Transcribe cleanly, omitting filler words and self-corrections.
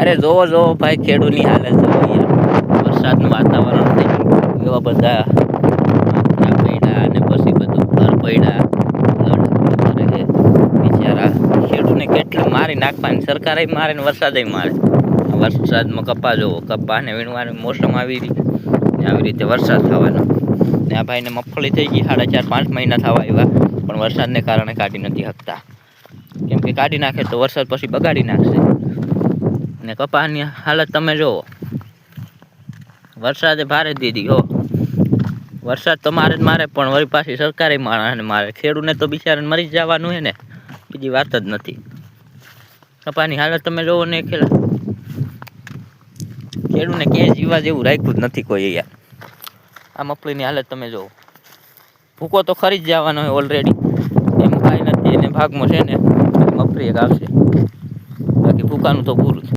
અરે જોવો જોવો ભાઈ, ખેડૂતની હાલત જોવો યાર. વરસાદનું વાતાવરણ થઈ ગયું, એવા બધા પડ્યા અને પછી બધું ઘર પડ્યા. બિચારા ખેડૂતને કેટલું મારી નાખવાની, સરકારે મારે ને વરસાદે મારે. વરસાદમાં કપા જોવો, કપાને વીણવાની મોસમ આવી રહી, આવી રીતે વરસાદ થવાનો. ને આ ભાઈને મગફળી થઈ ગઈ 4.5 મહિના થવા આવ્યા, પણ વરસાદને કારણે કાઢી નથી શકતા. કેમ કે કાઢી નાખે તો વરસાદ પછી બગાડી નાખશે. ને કપાસની હાલત તમે જોવો, વરસાદે ભારે દીધી હો. વરસાદ તો મારે જ મારે, પણ વળી પાછી સરકારે માણસને મારે. ખેડૂતને તો બિચારાને મરી જ જવાનું હે ને, બીજી વાત જ નથી. કપાસની હાલત તમે જોવો ને, ખેડૂતને ક્યાંય જીવા જેવું રાખ્યું જ નથી કોઈ યાર. આ મગફળીની હાલત તમે જોવો, ભૂકો તો ખરી જ જવાનો હોય ઓલરેડી, એમ કાંઈ નથી. એને ભાગમાં છે ને મગફળી એક આવશે, બાકી ભૂકાનું તો પૂરું.